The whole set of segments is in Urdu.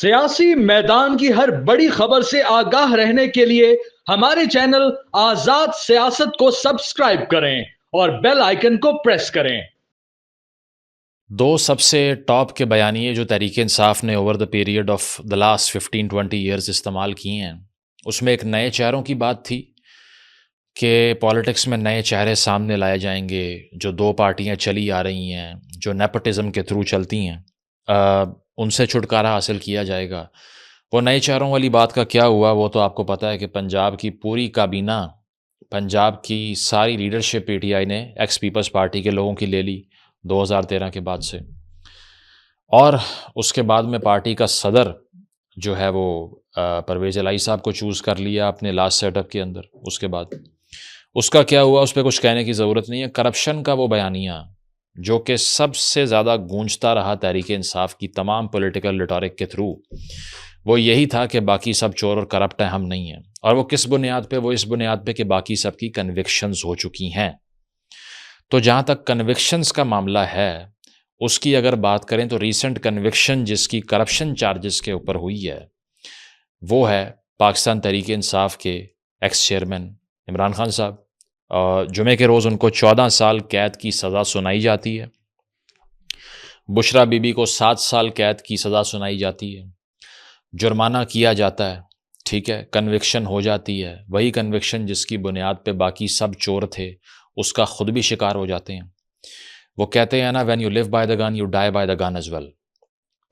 سیاسی میدان کی ہر بڑی خبر سے آگاہ رہنے کے لیے ہمارے چینل آزاد سیاست کو سبسکرائب کریں اور بیل آئیکن کو پریس کریں۔ دو سب سے ٹاپ کے بیانیے جو تحریک انصاف نے over the period of the last 15-20 years استعمال کیے ہیں، اس میں ایک نئے چہروں کی بات تھی کہ پالیٹکس میں نئے چہرے سامنے لائے جائیں گے، جو دو پارٹیاں چلی آ رہی ہیں جو نیپوٹزم کے تھرو چلتی ہیں، ان سے چھٹکارا حاصل کیا جائے گا۔ وہ نئے چہروں والی بات کا کیا ہوا وہ تو آپ کو پتہ ہے کہ پنجاب کی پوری کابینہ، پنجاب کی ساری لیڈرشپ پی ٹی آئی نے ایکس پیپلز پارٹی کے لوگوں کی لے لی 2013 کے بعد سے، اور اس کے بعد میں پارٹی کا صدر جو ہے وہ پرویز الہی صاحب کو چوز کر لیا اپنے لاسٹ سیٹ اپ کے اندر۔ اس کے بعد اس کا کیا ہوا اس پہ کچھ کہنے کی ضرورت نہیں ہے۔ کرپشن کا وہ بیانیہ جو کہ سب سے زیادہ گونجتا رہا تحریک انصاف کی تمام پولیٹیکل ریٹورک کے تھرو، وہ یہی تھا کہ باقی سب چور اور کرپٹ ہیں، ہم نہیں ہیں۔ اور وہ کس بنیاد پہ؟ وہ اس بنیاد پہ کہ باقی سب کی کنوکشنز ہو چکی ہیں۔ تو جہاں تک کنوکشنز کا معاملہ ہے، اس کی اگر بات کریں تو ریسنٹ کنوکشن جس کی کرپشن چارجز کے اوپر ہوئی ہے وہ ہے پاکستان تحریک انصاف کے ایکس چیئرمین عمران خان صاحب۔ جمعے کے روز ان کو 14 سال قید کی سزا سنائی جاتی ہے، بشرا بی بی کو 7 سال قید کی سزا سنائی جاتی ہے، جرمانہ کیا جاتا ہے، ٹھیک ہے، کنوکشن ہو جاتی ہے، وہی کنوکشن جس کی بنیاد پہ باقی سب چور تھے اس کا خود بھی شکار ہو جاتے ہیں۔ وہ کہتے ہیں نا، when you live by the gun you die by the gun as well.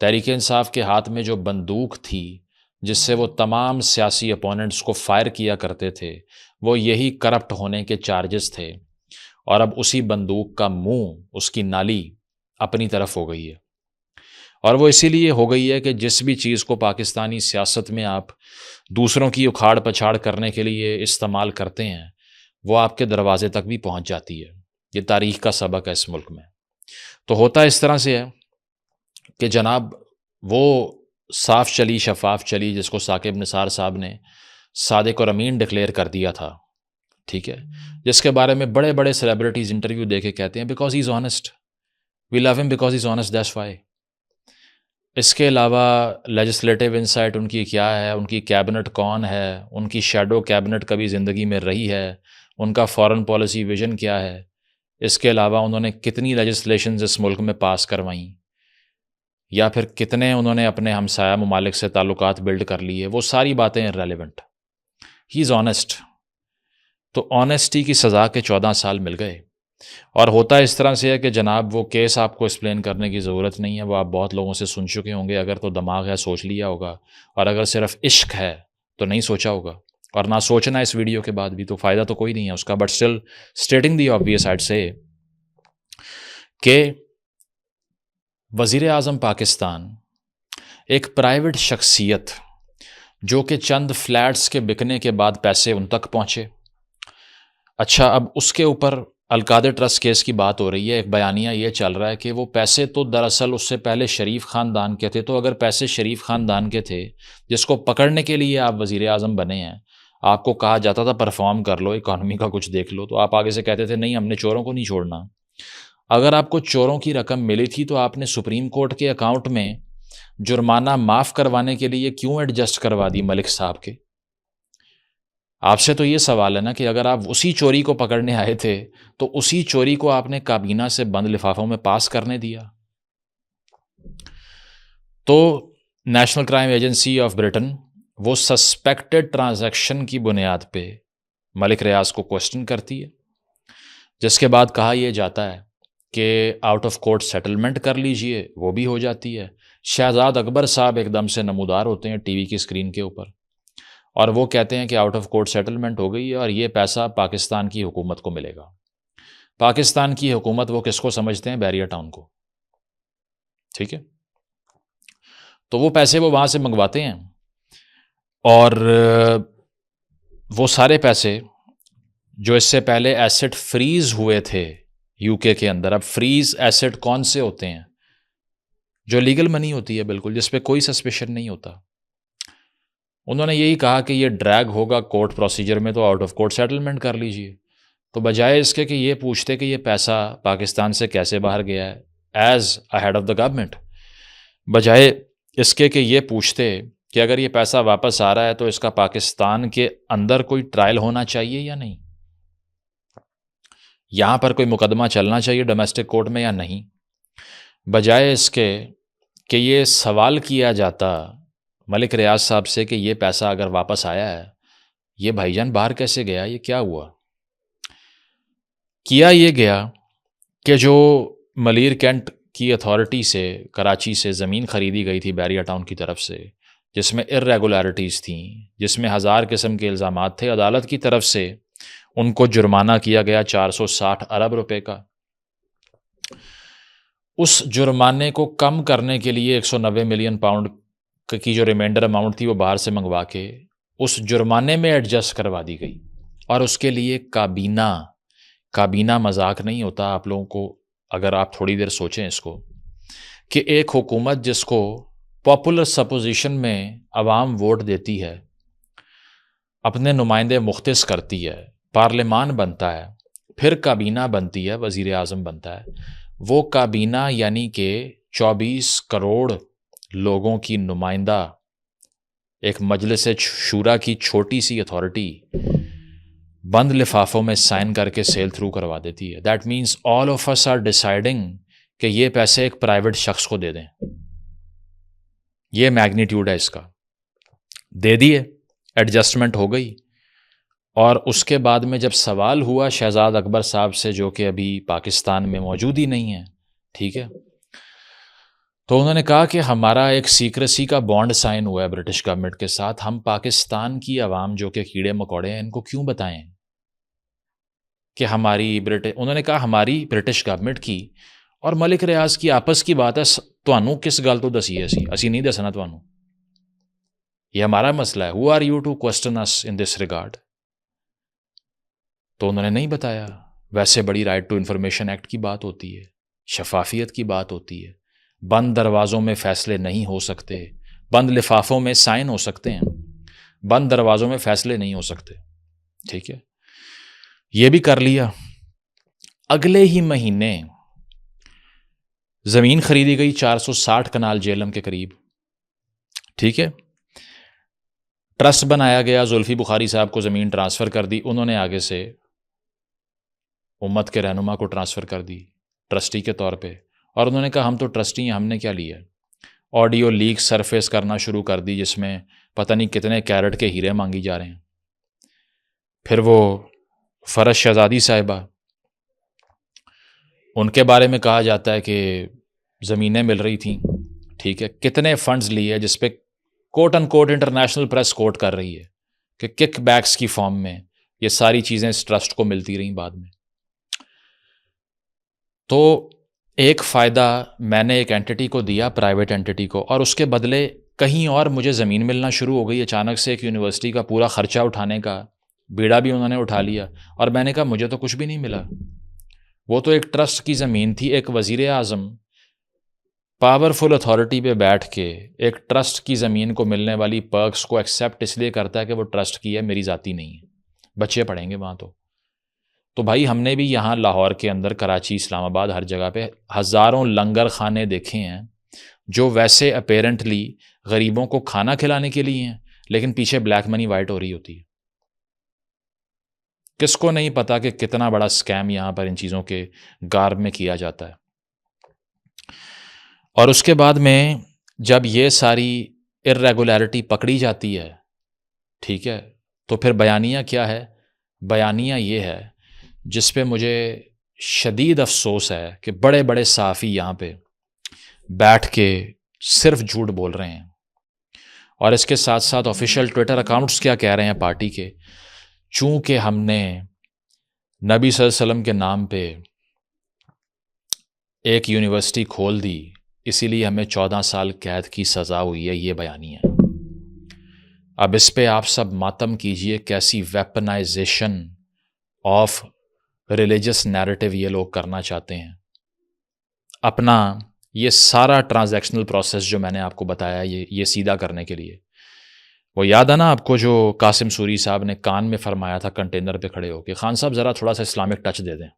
Tehreek Insaf کے ہاتھ میں جو بندوق تھی جس سے وہ تمام سیاسی اپوننٹس کو فائر کیا کرتے تھے، وہ یہی کرپٹ ہونے کے چارجز تھے، اور اب اسی بندوق کا منہ، اس کی نالی اپنی طرف ہو گئی ہے۔ اور وہ اسی لیے ہو گئی ہے کہ جس بھی چیز کو پاکستانی سیاست میں آپ دوسروں کی اکھاڑ پچھاڑ کرنے کے لیے استعمال کرتے ہیں، وہ آپ کے دروازے تک بھی پہنچ جاتی ہے۔ یہ تاریخ کا سبق ہے اس ملک میں۔ تو ہوتا اس طرح سے ہے کہ جناب وہ صاف چلی شفاف چلی جس کو ثاقب نثار صاحب نے صادق اور امین ڈکلیئر کر دیا تھا، ٹھیک ہے، جس کے بارے میں بڑے بڑے سیلیبریٹیز انٹرویو دے کے کہتے ہیں because he is honest, we love him because he is honest, that's why. اس کے علاوہ لیجسلیٹو انسائٹ ان کی کیا ہے، ان کی کیبنٹ کون ہے، ان کی شیڈو کیبنٹ کبھی زندگی میں رہی ہے، ان کا فارن پالیسی ویژن کیا ہے، اس کے علاوہ انہوں نے کتنی لیجسلیشنز اس ملک میں پاس کروائیں، یا پھر کتنے انہوں نے اپنے ہمسایہ ممالک سے تعلقات بلڈ کر لیے، وہ ساری باتیں ریلیونٹ۔ ہی از آنیسٹ، تو آنیسٹی کی سزا کے 14 سال مل گئے۔ اور ہوتا اس طرح سے ہے کہ جناب وہ کیس آپ کو ایکسپلین کرنے کی ضرورت نہیں ہے، وہ آپ بہت لوگوں سے سن چکے ہوں گے، اگر تو دماغ ہے سوچ لیا ہوگا، اور اگر صرف عشق ہے تو نہیں سوچا ہوگا، اور نہ سوچنا اس ویڈیو کے بعد بھی، تو فائدہ تو کوئی نہیں ہے اس کا۔ But still stating the obvious آئیڈ سے کہ وزیر اعظم پاکستان ایک پرائیویٹ شخصیت جو کہ چند فلیٹس کے بکنے کے بعد پیسے ان تک پہنچے۔ اچھا، اب اس کے اوپر القادر ٹرسٹ کیس کی بات ہو رہی ہے، ایک بیانیہ یہ چل رہا ہے کہ وہ پیسے تو دراصل اس سے پہلے شریف خاندان کے تھے، تو اگر پیسے شریف خاندان کے تھے جس کو پکڑنے کے لیے آپ وزیر اعظم بنے ہیں، آپ کو کہا جاتا تھا پرفارم کر لو، اکانومی کا کچھ دیکھ لو، تو آپ آگے سے کہتے تھے نہیں، ہم نے چوروں کو نہیں چھوڑنا۔ اگر آپ کو چوروں کی رقم ملی تھی تو آپ نے سپریم کورٹ کے اکاؤنٹ میں جرمانہ معاف کروانے کے لیے کیوں ایڈجسٹ کروا دی ملک صاحب کے؟ آپ سے تو یہ سوال ہے نا کہ اگر آپ اسی چوری کو پکڑنے آئے تھے تو اسی چوری کو آپ نے کابینہ سے بند لفافوں میں پاس کرنے دیا۔ تو national crime agency of Britain وہ سسپیکٹڈ ٹرانزیکشن کی بنیاد پہ ملک ریاض کو کوسچن کرتی ہے، جس کے بعد کہا یہ جاتا ہے کہ آؤٹ آف کورٹ سیٹلمنٹ کر لیجئے، وہ بھی ہو جاتی ہے۔ شہزاد اکبر صاحب ایک دم سے نمودار ہوتے ہیں ٹی وی کی اسکرین کے اوپر، اور وہ کہتے ہیں کہ آؤٹ آف کورٹ سیٹلمنٹ ہو گئی ہے اور یہ پیسہ پاکستان کی حکومت کو ملے گا۔ پاکستان کی حکومت وہ کس کو سمجھتے ہیں؟ بیریا ٹاؤن کو، ٹھیک ہے۔ تو وہ پیسے وہ وہاں سے منگواتے ہیں، اور وہ سارے پیسے جو اس سے پہلے ایسٹ فریز ہوئے تھے یو کے اندر، اب فریز ایسٹ کون سے ہوتے ہیں؟ جو لیگل منی ہوتی ہے بالکل، جس پہ کوئی سسپیشن نہیں ہوتا۔ انہوں نے یہی کہا کہ یہ ڈریگ ہوگا کورٹ پروسیجر میں، تو آؤٹ آف کورٹ سیٹلمنٹ کر لیجئے۔ تو بجائے اس کے کہ یہ پوچھتے کہ یہ پیسہ پاکستان سے کیسے باہر گیا ہے as a head of the government, بجائے اس کے کہ یہ پوچھتے کہ اگر یہ پیسہ واپس آ رہا ہے تو اس کا پاکستان کے اندر کوئی ٹرائل ہونا چاہیے یا نہیں، یہاں پر کوئی مقدمہ چلنا چاہیے ڈومیسٹک کورٹ میں یا نہیں، بجائے اس کے کہ یہ سوال کیا جاتا ملک ریاض صاحب سے کہ یہ پیسہ اگر واپس آیا ہے، یہ بھائی جان باہر کیسے گیا، یہ کیا ہوا؟ کیا یہ گیا کہ جو ملیر کینٹ کی اتھارٹی سے کراچی سے زمین خریدی گئی تھی بیریا ٹاؤن کی طرف سے، جس میں ارریگولیرٹیز تھیں، جس میں 1000 قسم کے الزامات تھے، عدالت کی طرف سے ان کو جرمانہ کیا گیا 460 ارب روپے کا۔ اس جرمانے کو کم کرنے کے لیے 190 ملین پاؤنڈ کی جو ریمائنڈر اماؤنٹ تھی وہ باہر سے منگوا کے اس جرمانے میں ایڈجسٹ کروا دی گئی، اور اس کے لیے کابینہ مذاق نہیں ہوتا۔ آپ لوگوں کو اگر آپ تھوڑی دیر سوچیں اس کو، کہ ایک حکومت جس کو پاپولر سپوزیشن میں عوام ووٹ دیتی ہے، اپنے نمائندے مختص کرتی ہے، پارلیمان بنتا ہے، پھر کابینہ بنتی ہے، وزیر اعظم بنتا ہے، وہ کابینہ یعنی کہ 24 کروڑ لوگوں کی نمائندہ ایک مجلس شورا کی چھوٹی سی اتھارٹی بند لفافوں میں سائن کر کے سیل تھرو کروا دیتی ہے۔ That means all of us are deciding کہ یہ پیسے ایک پرائیویٹ شخص کو دے دیں۔ یہ میگنیٹیوڈ ہے اس کا، دے دیے، ایڈجسٹمنٹ ہو گئی۔ اور اس کے بعد میں جب سوال ہوا شہزاد اکبر صاحب سے، جو کہ ابھی پاکستان میں موجود ہی نہیں ہے، ٹھیک ہے، تو انہوں نے کہا کہ ہمارا ایک سیکریسی کا بانڈ سائن ہوا ہے برٹش گورنمنٹ کے ساتھ، ہم پاکستان کی عوام جو کہ کیڑے مکوڑے ہیں ان کو کیوں بتائیں کہ انہوں نے کہا ہماری برٹش گورنمنٹ کی اور ملک ریاض کی آپس کی بات ہے، تانوں کس گل تو دسی اسی نہیں دسنا تانوں، یہ ہمارا مسئلہ ہے، who are you to question us in this regard؟ تو انہوں نے نہیں بتایا۔ ویسے بڑی رائٹ ٹو انفارمیشن ایکٹ کی بات ہوتی ہے، شفافیت کی بات ہوتی ہے، بند دروازوں میں فیصلے نہیں ہو سکتے، بند لفافوں میں سائن ہو سکتے ہیں، بند دروازوں میں فیصلے نہیں ہو سکتے، ٹھیک ہے، یہ بھی کر لیا۔ اگلے ہی مہینے زمین خریدی گئی 460 کنال جیلم کے قریب، ٹھیک ہے، ٹرسٹ بنایا گیا، زلفی بخاری صاحب کو زمین ٹرانسفر کر دی، انہوں نے آگے سے امت کے رہنما کو ٹرانسفر کر دی ٹرسٹی کے طور پہ، اور انہوں نے کہا ہم تو ٹرسٹی ہیں، ہم نے کیا لیا۔ آڈیو لیک سرفیس کرنا شروع کر دی جس میں پتہ نہیں کتنے کیرٹ کے ہیرے مانگی جا رہے ہیں۔ پھر وہ فرش شہزادی صاحبہ، ان کے بارے میں کہا جاتا ہے کہ زمینیں مل رہی تھیں، ٹھیک ہے، کتنے فنڈز لیے، جس پہ کوٹ ان کوٹ انٹرنیشنل پریس کوٹ کر رہی ہے کہ کک بیکس کی فارم میں یہ ساری چیزیں اس ٹرسٹ کو ملتی رہیں بعد میں۔ تو ایک فائدہ میں نے ایک اینٹی کو دیا، پرائیویٹ اینٹی کو، اور اس کے بدلے کہیں اور مجھے زمین ملنا شروع ہو گئی اچانک سے۔ ایک یونیورسٹی کا پورا خرچہ اٹھانے کا بیڑا بھی انہوں نے اٹھا لیا، اور میں نے کہا مجھے تو کچھ بھی نہیں ملا، وہ تو ایک ٹرسٹ کی زمین تھی۔ ایک وزیر اعظم پاورفل اتھارٹی پہ بیٹھ کے ایک ٹرسٹ کی زمین کو ملنے والی پرکس کو ایکسیپٹ اس لیے کرتا ہے کہ وہ ٹرسٹ کی ہے، میری ذاتی نہیں ہے، بچے پڑھیں گے وہاں۔ تو بھائی ہم نے بھی یہاں لاہور کے اندر، کراچی، اسلام آباد، ہر جگہ پہ ہزاروں لنگر خانے دیکھے ہیں جو ویسے اپیرنٹلی غریبوں کو کھانا کھلانے کے لیے ہیں، لیکن پیچھے بلیک منی وائٹ ہو رہی ہوتی ہے۔ کس کو نہیں پتا کہ کتنا بڑا سکیم یہاں پر ان چیزوں کے گارب میں کیا جاتا ہے۔ اور اس کے بعد میں جب یہ ساری ارریگولیرٹی پکڑی جاتی ہے، ٹھیک ہے، تو پھر بیانیہ کیا ہے؟ بیانیہ یہ ہے جس پہ مجھے شدید افسوس ہے کہ بڑے بڑے صحافی یہاں پہ بیٹھ کے صرف جھوٹ بول رہے ہیں، اور اس کے ساتھ ساتھ آفیشیل ٹویٹر اکاؤنٹس کیا کہہ رہے ہیں پارٹی کے، چونکہ ہم نے نبی صلی اللہ علیہ وسلم کے نام پہ ایک یونیورسٹی کھول دی، اسی لیے ہمیں 14 سال قید کی سزا ہوئی ہے، یہ بیانیہ ہے۔ اب اس پہ آپ سب ماتم کیجئے، کیسی ویپنائزیشن آف ریلیجس نیریٹو یہ لوگ کرنا چاہتے ہیں۔ اپنا یہ سارا ٹرانزیکشنل پروسیس جو میں نے آپ کو بتایا یہ سیدھا کرنے کے لیے، وہ یاد ہے نا آپ کو جو قاسم سوری صاحب نے کان میں فرمایا تھا کنٹینر پہ کھڑے ہو کے، خان صاحب ذرا تھوڑا سا اسلامک ٹچ دے دیں۔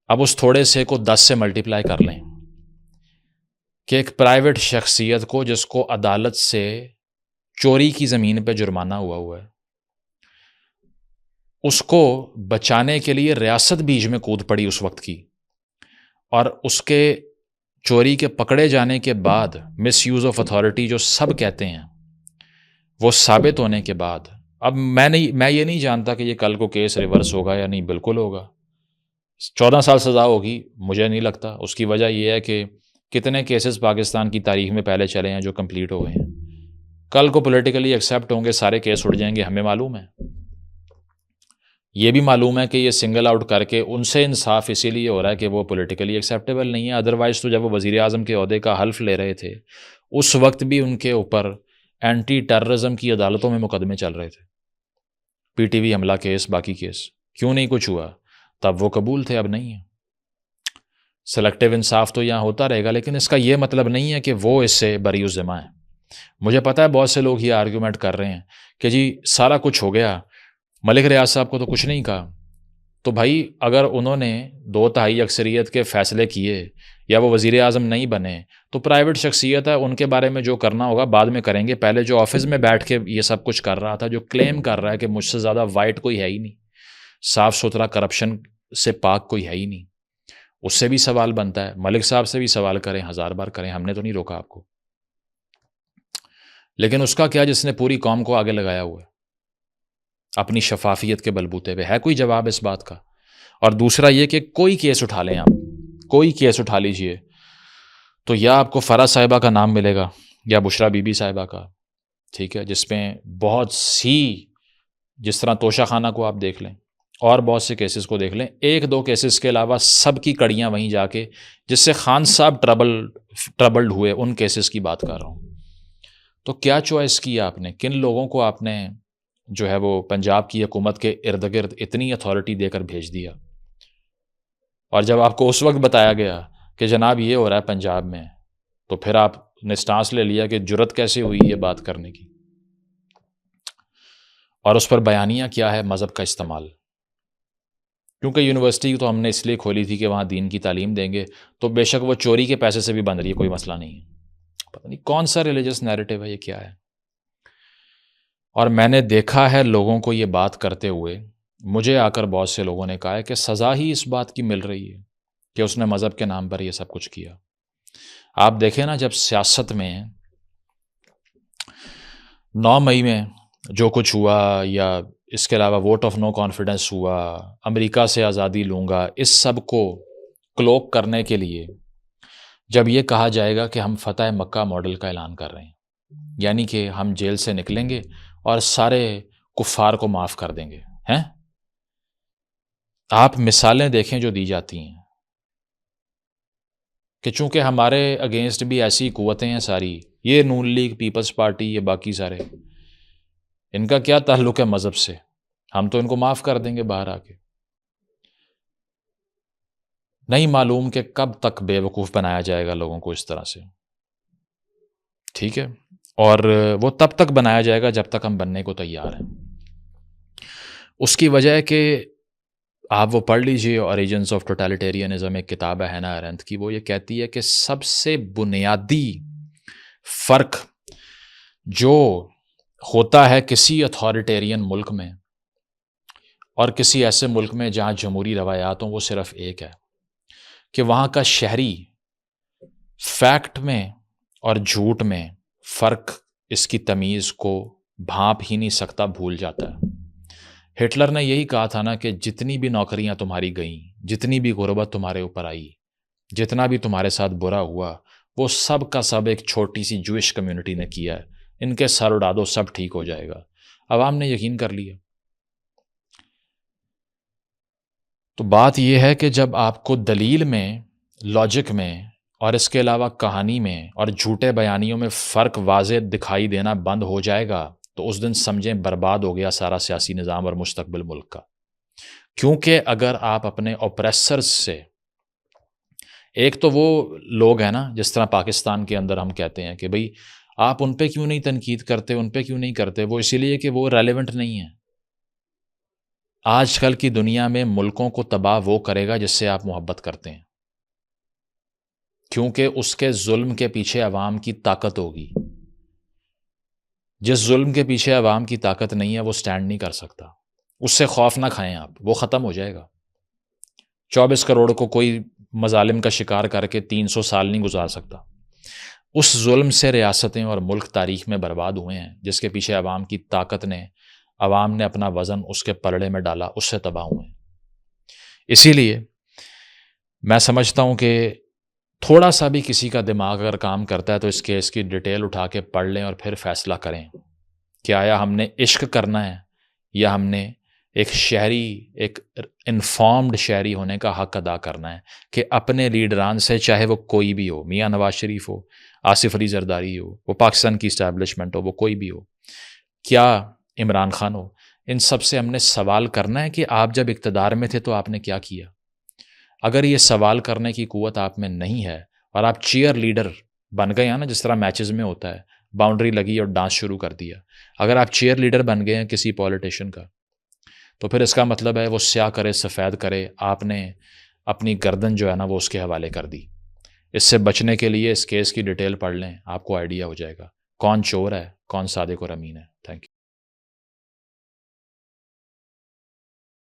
اب اس تھوڑے سے کو 10 سے ملٹیپلائی کر لیں کہ ایک پرائیویٹ شخصیت کو جس کو عدالت سے چوری کی زمین پہ جرمانہ ہوا ہے، اس کو بچانے کے لیے ریاست بیچ میں کود پڑی اس وقت کی، اور اس کے چوری کے پکڑے جانے کے بعد مس یوز آف اتھارٹی جو سب کہتے ہیں وہ ثابت ہونے کے بعد، اب میں یہ نہیں جانتا کہ یہ کل کو کیس ریورس ہوگا یا نہیں، بالکل ہوگا، 14 سال سزا ہوگی، مجھے نہیں لگتا۔ اس کی وجہ یہ ہے کہ کتنے کیسز پاکستان کی تاریخ میں پہلے چلے ہیں جو کمپلیٹ ہو گئے ہیں، کل کو پولیٹیکلی ایکسیپٹ ہوں گے، سارے کیس اڑ جائیں گے، ہمیں معلوم ہے، یہ بھی معلوم ہے کہ یہ سنگل آؤٹ کر کے ان سے انصاف اسی لیے ہو رہا ہے کہ وہ پولیٹیکلی ایکسیپٹیبل نہیں ہے، ادروائز تو جب وہ وزیر اعظم کے عہدے کا حلف لے رہے تھے اس وقت بھی ان کے اوپر اینٹی ٹیررزم کی عدالتوں میں مقدمے چل رہے تھے، پی ٹی وی حملہ کیس، باقی کیس، کیوں نہیں کچھ ہوا؟ تب وہ قبول تھے، اب نہیں ہے۔ سلیکٹیو انصاف تو یہاں ہوتا رہے گا، لیکن اس کا یہ مطلب نہیں ہے کہ وہ اس سے بری الذمہ ہیں۔ مجھے پتا ہے بہت سے لوگ یہ آرگیومنٹ کر رہے ہیں کہ جی سارا کچھ ہو گیا، ملک ریاض صاحب کو تو کچھ نہیں کہا، تو بھائی اگر انہوں نے 2/3 اکثریت کے فیصلے کیے یا وہ وزیر اعظم نہیں بنے تو پرائیویٹ شخصیت ہے، ان کے بارے میں جو کرنا ہوگا بعد میں کریں گے، پہلے جو آفس میں بیٹھ کے یہ سب کچھ کر رہا تھا، جو کلیم کر رہا ہے کہ مجھ سے زیادہ وائٹ کوئی ہے ہی نہیں، صاف ستھرا کرپشن سے پاک کوئی ہے ہی نہیں، اس سے بھی سوال بنتا ہے، ملک صاحب سے بھی سوال کریں، 1000 بار کریں، ہم نے تو نہیں روکا آپ کو، لیکن اس کا کیا جس نے پوری قوم کو آگے لگایا ہوا ہے اپنی شفافیت کے بلبوتے پہ؟ ہے کوئی جواب اس بات کا؟ اور دوسرا یہ کہ کوئی کیس اٹھا لیں آپ، کوئی کیس اٹھا لیجئے تو یا آپ کو فرح صاحبہ کا نام ملے گا یا بشرا بی بی صاحبہ کا، ٹھیک ہے، جس میں بہت سی، جس طرح توشہ خانہ کو آپ دیکھ لیں اور بہت سے کیسز کو دیکھ لیں، 1-2 کیسز کے علاوہ سب کی کڑیاں وہیں جا کے، جس سے خان صاحب ٹربلڈ ہوئے، ان کیسز کی بات کر رہا ہوں۔ تو کیا چوائس کیا آپ نے؟ کن لوگوں کو آپ نے جو ہے وہ پنجاب کی حکومت کے ارد گرد اتنی اتھارٹی دے کر بھیج دیا، اور جب آپ کو اس وقت بتایا گیا کہ جناب یہ ہو رہا ہے پنجاب میں، تو پھر آپ نے سٹانس لے لیا کہ جرت کیسے ہوئی یہ بات کرنے کی؟ اور اس پر بیانیہ کیا ہے؟ مذہب کا استعمال، کیونکہ یونیورسٹی تو ہم نے اس لیے کھولی تھی کہ وہاں دین کی تعلیم دیں گے، تو بے شک وہ چوری کے پیسے سے بھی بن رہی ہے، کوئی مسئلہ نہیں ہے، پتہ نہیں کون سا ریلیجس نیریٹو ہے، یہ کیا ہے؟ اور میں نے دیکھا ہے لوگوں کو یہ بات کرتے ہوئے، مجھے آ کر بہت سے لوگوں نے کہا ہے کہ سزا ہی اس بات کی مل رہی ہے کہ اس نے مذہب کے نام پر یہ سب کچھ کیا۔ آپ دیکھیں نا، جب سیاست میں 9 مئی میں جو کچھ ہوا، یا اس کے علاوہ ووٹ آف نو کانفیڈنس ہوا، امریکہ سے آزادی لوں گا، اس سب کو کلوک کرنے کے لیے جب یہ کہا جائے گا کہ ہم فتح مکہ ماڈل کا اعلان کر رہے ہیں، یعنی کہ ہم جیل سے نکلیں گے اور سارے کفار کو معاف کر دیں گے، ہیں؟ آپ مثالیں دیکھیں جو دی جاتی ہیں کہ چونکہ ہمارے اگینسٹ بھی ایسی قوتیں ہیں ساری، یہ نون لیگ، پیپلز پارٹی، یہ باقی سارے، ان کا کیا تعلق ہے مذہب سے، ہم تو ان کو معاف کر دیں گے باہر آ کے۔ نہیں معلوم کہ کب تک بے وقوف بنایا جائے گا لوگوں کو اس طرح سے، ٹھیک ہے، اور وہ تب تک بنایا جائے گا جب تک ہم بننے کو تیار ہیں۔ اس کی وجہ ہے کہ آپ وہ پڑھ لیجئے، اوریجنز آف ٹوٹیلیٹیرینزم، ایک کتاب ہے ہینا ارینتھ کی، وہ یہ کہتی ہے کہ سب سے بنیادی فرق جو ہوتا ہے کسی اتھارٹیرین ملک میں اور کسی ایسے ملک میں جہاں جمہوری روایات ہوں، وہ صرف ایک ہے کہ وہاں کا شہری فیکٹ میں اور جھوٹ میں فرق، اس کی تمیز کو بھانپ ہی نہیں سکتا، بھول جاتا ہے۔ ہٹلر نے یہی کہا تھا نا کہ جتنی بھی نوکریاں تمہاری گئیں، جتنی بھی غربت تمہارے اوپر آئی، جتنا بھی تمہارے ساتھ برا ہوا، وہ سب کا سب ایک چھوٹی سی جوئش کمیونٹی نے کیا ہے، ان کے سر اڑا دو، سب ٹھیک ہو جائے گا۔ عوام نے یقین کر لیا۔ تو بات یہ ہے کہ جب آپ کو دلیل میں، لاجک میں، اور اس کے علاوہ کہانی میں اور جھوٹے بیانیوں میں فرق واضح دکھائی دینا بند ہو جائے گا تو اس دن سمجھیں برباد ہو گیا سارا سیاسی نظام اور مستقبل ملک کا۔ کیونکہ اگر آپ اپنے اوپریسرز سے، ایک تو وہ لوگ ہیں نا، جس طرح پاکستان کے اندر ہم کہتے ہیں کہ بھئی آپ ان پہ کیوں نہیں تنقید کرتے، ان پہ کیوں نہیں کرتے، وہ اسی لیے کہ وہ ریلیونٹ نہیں ہیں۔ آج کل کی دنیا میں ملکوں کو تباہ وہ کرے گا جس سے آپ محبت کرتے ہیں۔ کیونکہ اس کے ظلم کے پیچھے عوام کی طاقت ہوگی. جس ظلم کے پیچھے عوام کی طاقت نہیں ہے وہ سٹینڈ نہیں کر سکتا. اس سے خوف نہ کھائیں آپ، وہ ختم ہو جائے گا. 24 کروڑ کو کوئی مظالم کا شکار کر کے 300 سال نہیں گزار سکتا. اس ظلم سے ریاستیں اور ملک تاریخ میں برباد ہوئے ہیں جس کے پیچھے عوام کی طاقت نے، عوام نے اپنا وزن اس کے پلڑے میں ڈالا، اس سے تباہ ہوئے ہیں. اسی لیے میں سمجھتا ہوں کہ تھوڑا سا بھی کسی کا دماغ اگر کام کرتا ہے تو اس کیس کی ڈیٹیل اٹھا کے پڑھ لیں اور پھر فیصلہ کریں کہ آیا ہم نے عشق کرنا ہے یا ہم نے ایک شہری، ایک انفارمڈ شہری ہونے کا حق ادا کرنا ہے کہ اپنے لیڈران سے، چاہے وہ کوئی بھی ہو، میاں نواز شریف ہو، آصف علی زرداری ہو، وہ پاکستان کی اسٹیبلشمنٹ ہو، وہ کوئی بھی ہو، کیا عمران خان ہو، ان سب سے ہم نے سوال کرنا ہے کہ آپ جب اقتدار میں تھے تو آپ نے کیا کیا. اگر یہ سوال کرنے کی قوت آپ میں نہیں ہے اور آپ چیئر لیڈر بن گئے ہیں نا، جس طرح میچز میں ہوتا ہے، باؤنڈری لگی اور ڈانس شروع کر دیا، اگر آپ چیئر لیڈر بن گئے ہیں کسی پولیٹیشین کا، تو پھر اس کا مطلب ہے وہ سیاہ کرے سفید کرے، آپ نے اپنی گردن جو ہے نا وہ اس کے حوالے کر دی. اس سے بچنے کے لیے اس کیس کی ڈیٹیل پڑھ لیں، آپ کو آئیڈیا ہو جائے گا کون چور ہے، کون صادق اور امین ہے. Thank you.